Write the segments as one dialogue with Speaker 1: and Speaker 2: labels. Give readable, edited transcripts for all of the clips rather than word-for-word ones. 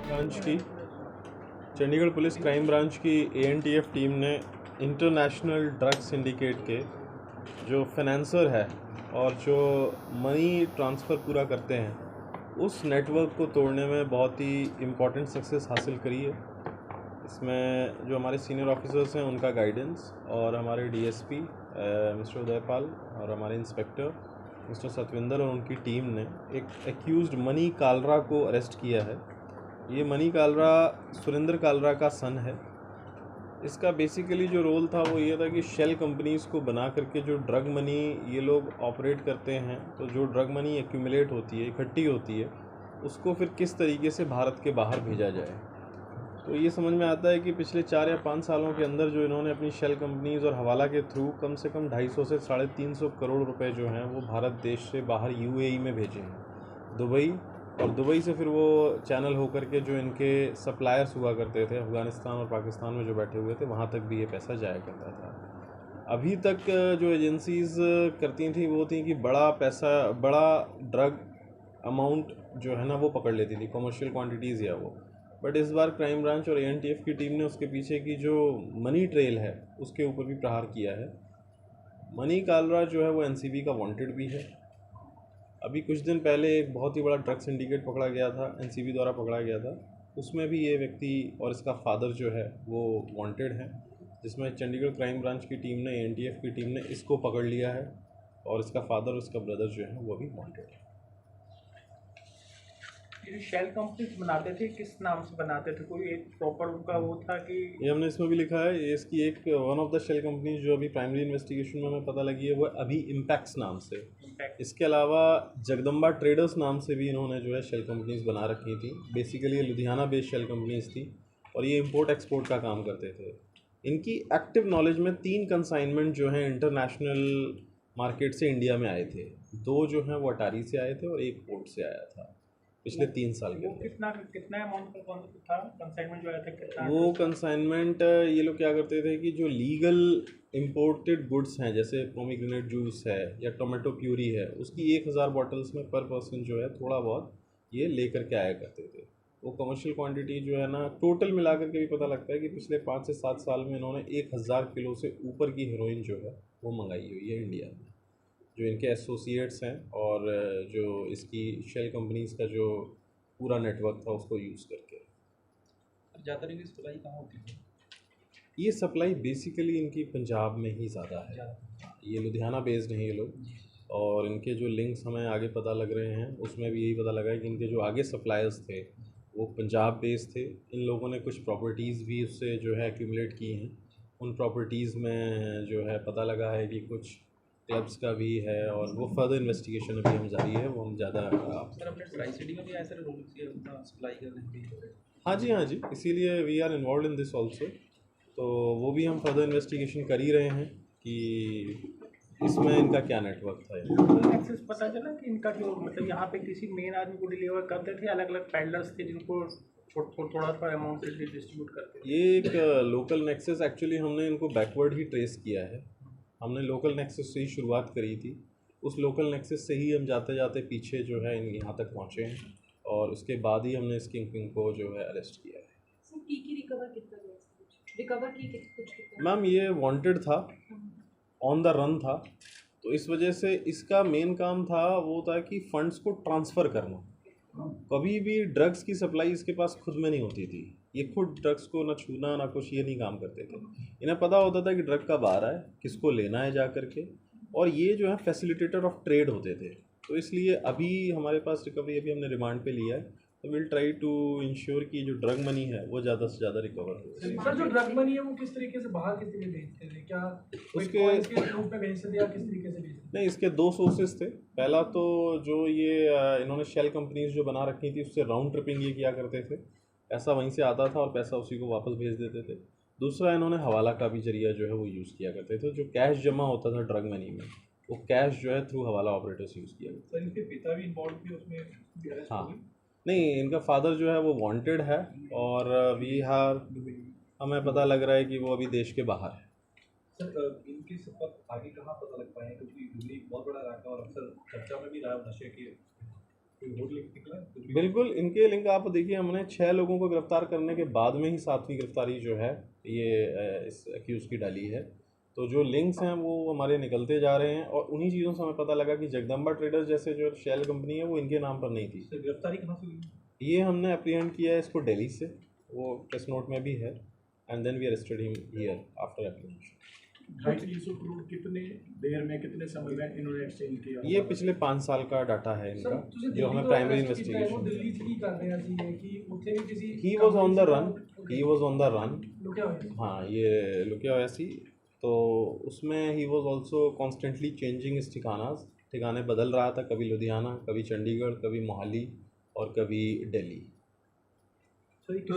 Speaker 1: Branch की Chandigarh police crime branch की ANTF team ने इंटरनेशनल ड्रग सिंडिकेट के जो फाइनेंसर है और जो मनी ट्रांसफ़र पूरा करते हैं उस नेटवर्क को तोड़ने में बहुत ही इम्पॉर्टेंट सक्सेस हासिल करी है। इसमें जो हमारे सीनियर ऑफिसर्स हैं उनका गाइडेंस और हमारे डीएसपी मिस्टर उदयपाल और हमारे इंस्पेक्टर मिस्टर सतविंदर और उनकी टीम ने एक एक्यूज्ड मनी कालरा को अरेस्ट किया है। ये मनी कालरा सुरेंद्र कालरा का सन है। इसका बेसिकली जो रोल था वो ये था कि शेल कंपनीज़ को बना करके जो ड्रग मनी ये लोग ऑपरेट करते हैं, तो जो ड्रग मनी एक्यूमुलेट होती है, इकट्ठी होती है, उसको फिर किस तरीके से भारत के बाहर भेजा जाए। तो ये समझ में आता है कि पिछले 4 या 5 सालों के अंदर जो इन्होंने अपनी शेल कंपनीज़ और हवाला के थ्रू कम से कम 250 से 350 करोड़ रुपए जो हैं वो भारत देश से बाहर यूएई में भेजे हैं, दुबई, और दुबई से फिर वो चैनल होकर के जो इनके सप्लायर्स हुआ करते थे अफ़गानिस्तान और पाकिस्तान में जो बैठे हुए थे वहाँ तक भी ये पैसा जाया करता था। अभी तक जो एजेंसीज़ करती थी वो थी कि बड़ा पैसा, बड़ा ड्रग अमाउंट जो है ना वो पकड़ लेती थी, कमर्शियल क्वांटिटीज़ या वो। बट इस बार क्राइम ब्रांच और एएनटीएफ की टीम ने उसके पीछे की जो मनी ट्रेल है उसके ऊपर भी प्रहार किया है। मनी कालरा जो है वो एनसीबी का वांटेड भी है। अभी कुछ दिन पहले एक बहुत ही बड़ा ड्रग सिंडिकेट पकड़ा गया था, एनसीबी द्वारा पकड़ा गया था, उसमें भी ये व्यक्ति और इसका फादर जो है वो वांटेड है, जिसमें चंडीगढ़ क्राइम ब्रांच की टीम ने, एएनटीएफ की टीम ने इसको पकड़ लिया है और इसका फादर और इसका ब्रदर जो है वो भी वांटेड है।
Speaker 2: ये शेल कंपनीज बनाते थे, किस नाम से बनाते थे? कोई एक प्रॉपर उनका वो था कि
Speaker 1: ये हमने इसमें भी लिखा है, ये इसकी एक one of the shell companies जो अभी प्राइमरी इन्वेस्टिगेशन में हमें पता लगी है वो अभी इम्पैक्ट्स नाम से। इसके अलावा जगदम्बा ट्रेडर्स नाम से भी इन्होंने जो है शेल कंपनीज बना रखी थी। बेसिकली ये लुधियाना बेस्ड शेल कंपनीज थी और ये इंपोर्ट एक्सपोर्ट का काम करते थे। इनकी एक्टिव नॉलेज में 3 कंसाइनमेंट जो हैं इंटरनेशनल मार्केट से इंडिया में आए थे। 2 जो हैं वो अटारी से आए थे और 1 पोर्ट से आया था पिछले 3 साल के
Speaker 2: वो
Speaker 1: अंदर।
Speaker 2: कितना कितना अमाउंट का कौन था कंसाइनमेंट जो आया था, कितना?
Speaker 1: वो कंसाइनमेंट ये लोग क्या करते थे कि जो लीगल इम्पोर्टेड गुड्स हैं जैसे पोमीग्रेनेट जूस है या टोमेटो प्यूरी है, उसकी 1000 बॉटल्स में पर पर्सन जो है थोड़ा बहुत ये लेकर के आया करते थे। वो कमर्शियल क्वांटिटी जो है ना टोटल मिलाकर के भी पता लगता है कि पिछले 5 से 7 साल में इन्होंने 1000 किलो से ऊपर की हेरोइन जो है वो मंगाई हुई है इंडिया में। जो इनके एसोसिएट्स हैं और जो इसकी शेल कंपनीज़ का जो पूरा नेटवर्क था उसको यूज़ करके।
Speaker 2: ज़्यादातर इनकी सप्लाई कहाँ होती है?
Speaker 1: ये सप्लाई बेसिकली इनकी पंजाब में ही ज़्यादा है। ये लुधियाना बेस्ड हैं ये लोग, और इनके जो लिंक्स हमें आगे पता लग रहे हैं उसमें भी यही पता लगा है कि इनके जो आगे सप्लायर्स थे वो पंजाब बेस्ड थे। इन लोगों ने कुछ प्रॉपर्टीज़ भी उससे जो है एक्यूमुलेट की हैं। उन प्रॉपर्टीज़ में जो है पता लगा है कि कुछ क्लब्स का भी है और वो फर्दर इन्वेस्टिगेशन अभी हम जारी है, वो हम ज़्यादा
Speaker 2: सर अपने ट्राई सिटी में भी ऐसे रोल किया सप्लाई करने के?
Speaker 1: हाँ जी, इसीलिए we are involve in this also. तो वो भी हम फर्दर इन्वेस्टिगेशन कर ही रहे हैं कि इसमें इनका क्या नेटवर्क था।
Speaker 2: एक्सेस पता चला कि इनका जो मतलब यहाँ पे किसी मेन आदमी को डिलीवर करते थे, अलग अलग पैडलर्स थे जिनको थोड़ा थोड़ा अमाउंट से डिस्ट्रीब्यूट करते थे?
Speaker 1: ये एक लोकल नेक्सस, एक्चुअली हमने इनको बैकवर्ड ही ट्रेस किया है। हमने लोकल नेक्सस से ही शुरुआत करी थी। उस लोकल नेक्सस से ही हम जाते जाते पीछे जो है इन यहाँ तक पहुँचे हैं और उसके बाद ही हमने इस किंग को जो है अरेस्ट किया है। मैम ये वांटेड था, ऑन द रन था, तो इस वजह से इसका मेन काम था वो था कि फंड्स को ट्रांसफ़र करना। कभी भी ड्रग्स की सप्लाई इसके पास खुद में नहीं होती थी। ये खुद ड्रग्स को ना छूना ना कुछ ये नहीं काम करते थे। इन्हें पता होता था कि ड्रग कब आ रहा है, किसको लेना है जा करके, और ये जो है फैसिलिटेटर ऑफ ट्रेड होते थे। तो इसलिए अभी हमारे पास रिकवरी अभी हमने रिमांड पे लिया है, तो विल ट्राई टू इंश्योर कि जो ड्रग मनी है वो ज़्यादा से ज़्यादा रिकवर हो।
Speaker 2: सर जो ड्रग मनी है वो किस तरीके से बाहर किस तरीके भेजते थे? क्या उसके रूप में भेजते थे या किस तरीके से भेजते थे?
Speaker 1: नहीं, इसके 2 सोर्सेज थे। पहला तो जो ये इन्होंने शेल कंपनीज जो बना रखी थी उससे राउंड ट्रिपिंग ये किया करते थे, पैसा वहीं से आता था और पैसा उसी को वापस भेज देते थे। दूसरा इन्होंने हवाला का भी जरिया जो है वो यूज़ किया करते थे। जो कैश जमा होता था ड्रग मनी में, वो कैश जो है थ्रू हवाला ऑपरेटर्स यूज़ किया करते
Speaker 2: सर इनके पिता भी इन्वॉल्व थे उसमें?
Speaker 1: हाँ, नहीं, इनका फादर जो है वो वांटेड है और हमें पता लग रहा है कि वो अभी देश के बाहर है।
Speaker 2: सर इनकी संपर्क आगे कहाँ पता लग पाए, क्योंकि दिल्ली बहुत बड़ा इलाका और अक्सर चर्चा में भी रहा नशे के
Speaker 1: बिल्कुल इनके लिंक आप देखिए, हमने 6 लोगों को गिरफ्तार करने के बाद में ही 7वीं गिरफ्तारी जो है ये इस एक्यूज़ की डाली है। तो जो लिंक्स हैं वो हमारे निकलते जा रहे हैं और उन्हीं चीज़ों से हमें पता लगा कि जगदम्बा ट्रेडर्स जैसे जो शेल कंपनी है वो इनके नाम पर नहीं थी।
Speaker 2: गिरफ्तारी कहाँ से हुई?
Speaker 1: ये हमने अप्रीहेंड किया है इसको दिल्ली से, वो प्रेस नोट में भी है, and then we arrested him here after apprehension.
Speaker 3: 250 crore कितने देर में, कितने समय में इन्होंने एक्सचेंज किया?
Speaker 1: ये पिछले 5 साल का डाटा है इनका, जो हमें प्राइमरी इन्वेस्टिगेशन।
Speaker 4: ਦਿੱਲੀ ਚ ਕੀ ਕਰਦੇ ਆ ਜੀ ਕਿ ਉੱਥੇ ਵੀ ਕਿਸੇ
Speaker 1: he was on the run, he was on the run.
Speaker 4: ਲੁਕਿਆ ਹੋਇਆ
Speaker 1: हाँ, ये लुकिया हुआ सी, तो उसमें he was also constantly changing इस ठिकाने बदल रहा था, कभी लुधियाना, कभी चंडीगढ़, कभी मोहाली और कभी दिल्ली।
Speaker 3: पेमेंट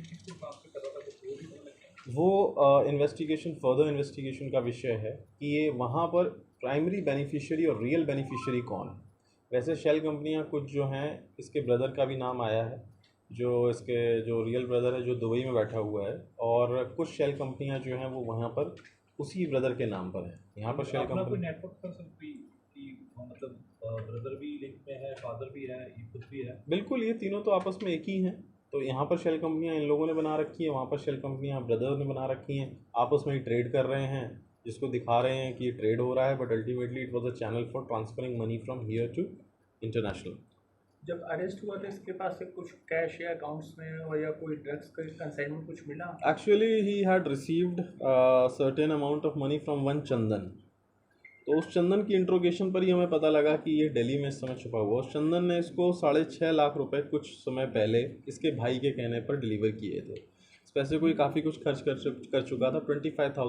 Speaker 3: किसको ट्रांसफर कर रहा था, कुछ वो भी पता लग गया?
Speaker 1: वो फर्दर इन्वेस्टिगेशन का विषय है कि ये वहाँ पर प्राइमरी बेनिफिशियरी और रियल बेनिफिशियरी कौन है। वैसे शेल कंपनियाँ कुछ जो हैं, इसके ब्रदर का भी नाम आया है, जो इसके जो रियल ब्रदर है जो दुबई में बैठा हुआ है, और कुछ शेल कंपनियाँ जो हैं वो वहाँ पर उसी ब्रदर के नाम पर है। यहाँ पर शेल
Speaker 3: अपना कोई
Speaker 1: कंपनी
Speaker 3: नेटवर्क पर्सन भी कि मतलब ब्रदर भी लिंक में है, फादर भी है, ये खुद भी है?
Speaker 1: बिल्कुल, ये तीनों तो आपस में एक ही हैं। तो यहाँ पर शेल कंपनियाँ इन लोगों ने बना रखी है, वहाँ पर शेल कंपनियाँ ब्रदर ने बना रखी हैं, आपस में ही ट्रेड कर रहे हैं, जिसको दिखा रहे हैं कि ये ट्रेड हो रहा है, but ultimately it was a channel for transferring money from here to international.
Speaker 2: जब अरेस्ट हुआ था इसके पास से कुछ कैश या अकाउंट्स में और या कोई ड्रग्स का कंसाइनमेंट कुछ मिला?
Speaker 1: Actually he had received certain amount of money from one Chandan. तो उस चंदन की इंट्रोगेशन पर ही हमें पता लगा कि ये दिल्ली में इस समय छुपा हुआ। उस चंदन ने इसको 6.5 लाख रुपए कुछ समय पहले इसके भाई के कहने पर डिलीवर किए थे। इस पैसे को ये काफ़ी कुछ खर्च कर चुका था। 25,000